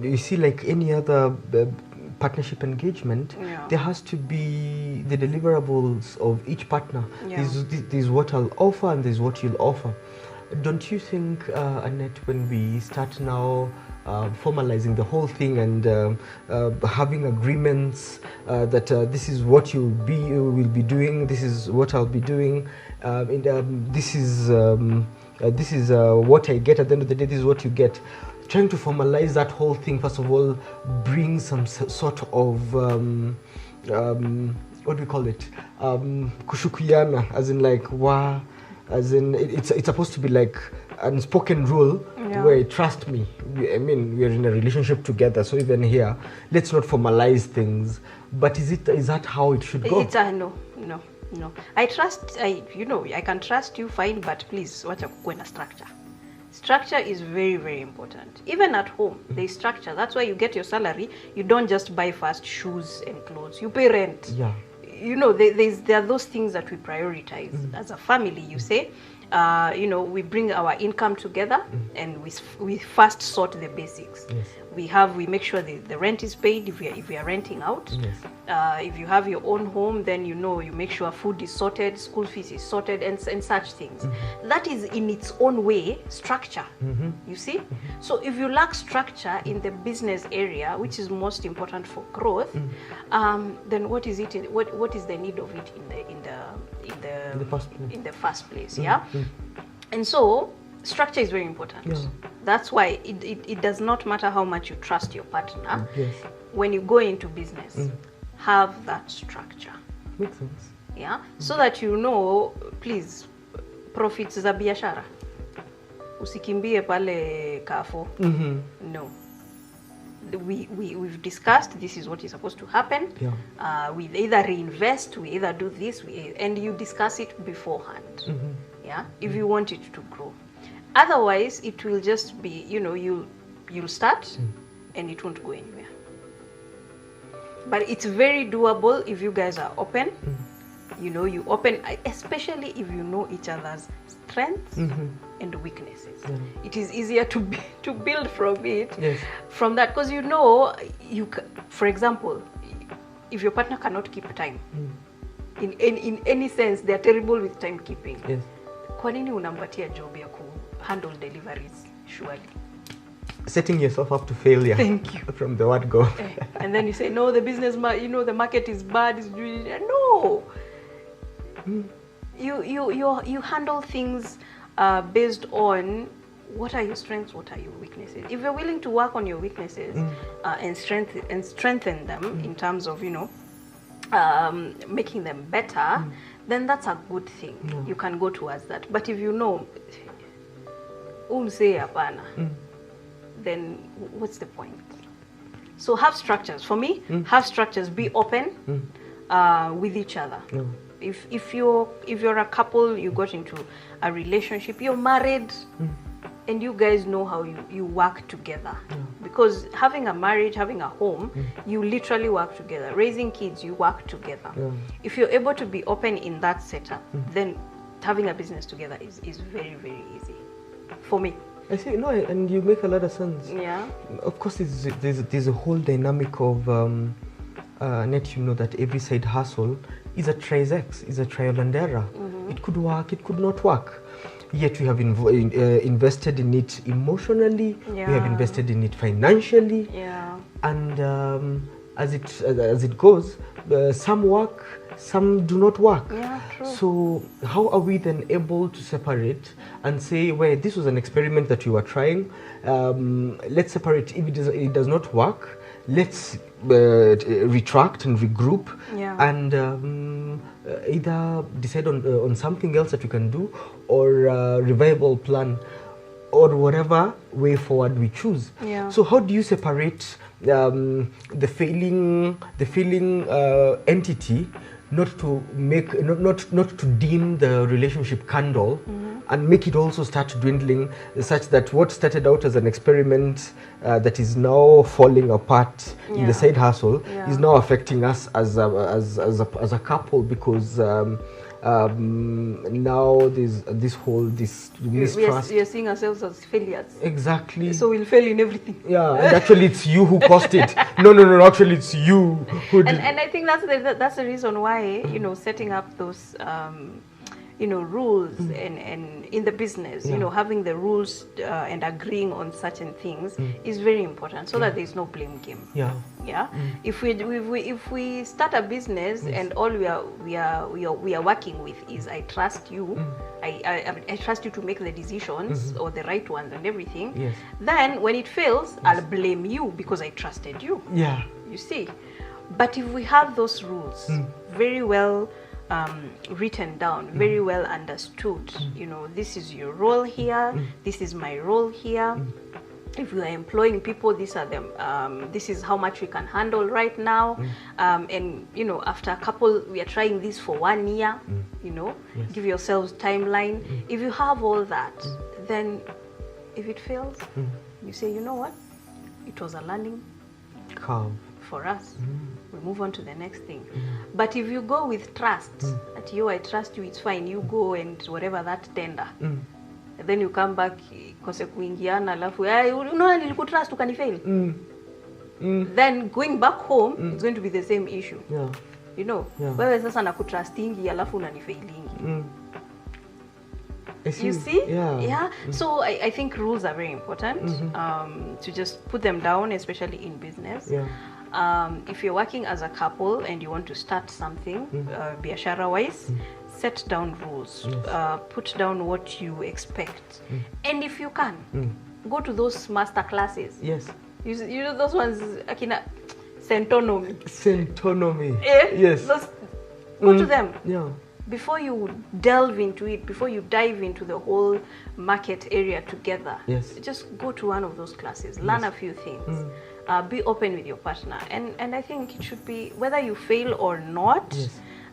you see, like any other partnership engagement, Yeah. there has to be the deliverables of each partner. Yeah. This is what I'll offer and this is what you'll offer. Don't you think, Annette, when we start now formalizing the whole thing and having agreements that this is what you will be doing, this is what I'll be doing, this is what I get at the end of the day, this is what you get. Trying to formalize that whole thing, first of all, brings some sort of what do we call it? Kushukuyana, as in like as in it's supposed to be like an unspoken rule where, trust me, we're in a relationship together, so even here, let's not formalize things. But is that how it should go? It's no. I can trust you, fine, but please, wacha kuwe na structure. Structure is very, very important. Even at home, there's structure. That's why you get your salary. You don't just buy fast shoes and clothes. You pay rent. Yeah. There are those things that we prioritize. As a family, you say, we bring our income together and we first sort the basics. Yes. We make sure the rent is paid if we are renting out. Yes. If you have your own home, then you make sure food is sorted, school fees is sorted, and such things. That is in its own way structure. You see? So if you lack structure in the business area, which is most important for growth, then what is it? What is the need of it in the first place? Yeah. And so structure is very important. Yeah. That's why it does not matter how much you trust your partner. Yes. When you go into business, have that structure. Makes sense. Yeah, so that please, profits za biashara. Usikimbie pale Carrefour. No. We've discussed this is what is supposed to happen. Yeah. We either reinvest, we either do this, and you discuss it beforehand. Yeah, if you want it to grow. Otherwise, it will just be, you'll start and it won't go anywhere. But it's very doable if you guys are open. You open, especially if you know each other's strengths and weaknesses. Yeah. It is easier to build from it. Yes. From that, because for example, if your partner cannot keep time, in any sense, they are terrible with timekeeping. Yes. Kwa nini unampatia job ya handle deliveries? Surely. Setting yourself up to failure. Thank you. From the word go. And then you say, no, the business, the market is bad. It's doing it. No. You handle things based on what are your strengths, what are your weaknesses. If you're willing to work on your weaknesses and strengthen them in terms of making them better, then that's a good thing. You can go towards that. But if say apana, then what's the point? So have structures. For me, have structures. Be open with each other. If you're a couple, you got into a relationship, you're married, and you guys know how you work together. Because having a marriage, having a home, you literally work together. Raising kids, you work together. If you're able to be open in that setup, then having a business together is very, very easy. For me. I see, and you make a lot of sense. Yeah. Of course, there's a whole dynamic of that every side hustle is a trisex, is a trial and error. It could work, it could not work. Yet we have invested in it emotionally. We have invested in it financially. Yeah. And as it goes, some work, some do not work. Yeah, true. So how are we then able to separate and say, well, this was an experiment that you were trying. Let's separate. If it does not work, let's retract and regroup, and either decide on something else that we can do, or a revival plan, or whatever way forward we choose. Yeah. So how do you separate the failing entity, not to dim the relationship candle, and make it also start dwindling, such that what started out as an experiment that is now falling apart in the side hustle is now affecting us as a couple, because now there's this whole mistrust. We are seeing ourselves as failures. Exactly. So we'll fail in everything. Yeah, and actually it's you who caused it. No, actually it's you who did. And I think that's the reason why, you know, setting up those you know, rules and in the business, you know, having the rules and agreeing on certain things is very important, so that there's no blame game. Yeah. If we start a business and all we are working with is I trust you, I trust you to make the decisions or the right ones and everything. Yes. Then when it fails, I'll blame you because I trusted you. Yeah. You see, but if we have those rules very well written down, very well understood, you know, this is your role here, this is my role here. If we are employing people, these are them. This is how much we can handle right now, and you know, after a couple, we are trying this for 1 year. You know, give yourselves timeline. If you have all that, then if it fails, you say, you know what, it was a learning curve for us. We move on to the next thing. But if you go with trust, that I trust you, it's fine, you go and whatever that tender, and then you come back kose kuingiana alafu unaona nilikutrust ukanifail, then going back home it's going to be the same issue. You know, wewe sasa nakutrustingi alafu unanifailingi. You see? So I think rules are very important, to just put them down, especially in business. If you're working as a couple and you want to start something, biashara wise, set down rules, put down what you expect, and if you can, go to those master classes. You know those ones, akina centonomy. Yes. Go to them. Before you delve into it, before you dive into the whole market area together, just go to one of those classes, learn a few things, be open with your partner, and I think it should be, whether you fail or not,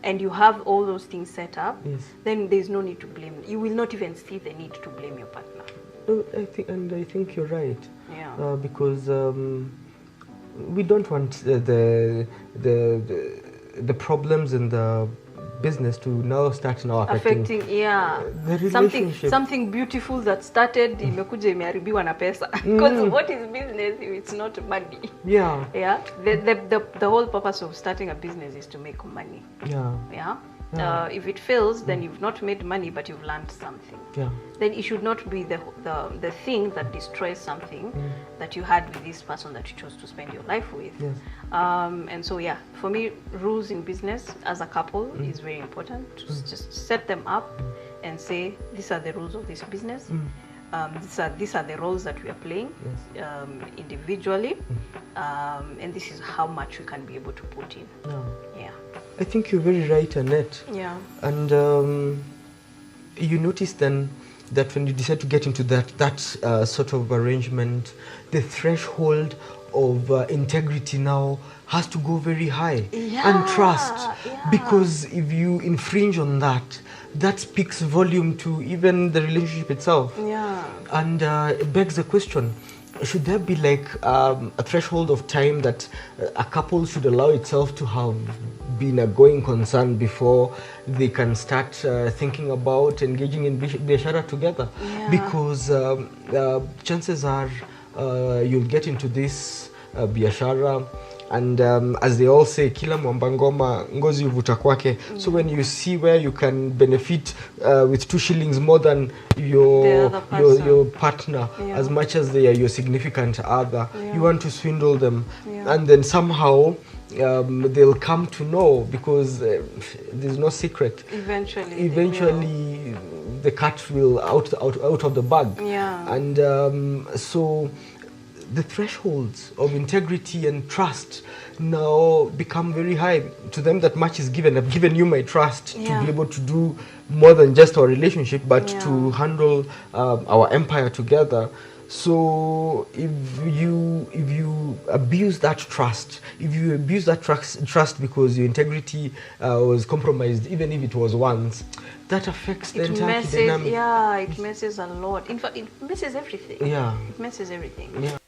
and you have all those things set up, then there's no need to blame. You will not even see the need to blame your partner. I think you're right. Because we don't want the problems in the business to now start now affecting the relationship. Something beautiful that started imekuja imeharibiwa na pesa. Because what is business if it's not money? The whole purpose of starting a business is to make money. If it fails, then you've not made money, but you've learned something. Then it should not be the thing that destroys something that you had with this person that you chose to spend your life with. And so for me, rules in business as a couple is very important. Just set them up and say, these are the rules of this business. These are the roles that we are playing individually, and this is how much we can be able to put in. I think you're very right, Annette. And you notice then that when you decide to get into that sort of arrangement, the threshold of integrity now has to go very high, and trust, because if you infringe on that, that speaks volume to even the relationship itself. And it begs the question, should there be like a threshold of time that a couple should allow itself to have been a going concern before they can start thinking about engaging in biashara together? Because chances are you'll get into this biashara, and as they all say, kila mwamba ngoma ngozi uvuta kwake. So when you see where you can benefit with 2 shillings more than your partner, as much as they are your significant other, you want to swindle them, and then somehow they'll come to know, because there's no secret. Eventually the cat will out of the bag. And so the thresholds of integrity and trust now become very high. To them, that much is given. I've given you my trust to be able to do more than just our relationship, but to handle our empire together. So if you abuse that trust, trust because your integrity was compromised, even if it was once, that affects the entire dynamic. It messes a lot. In fact, it messes everything. It messes everything.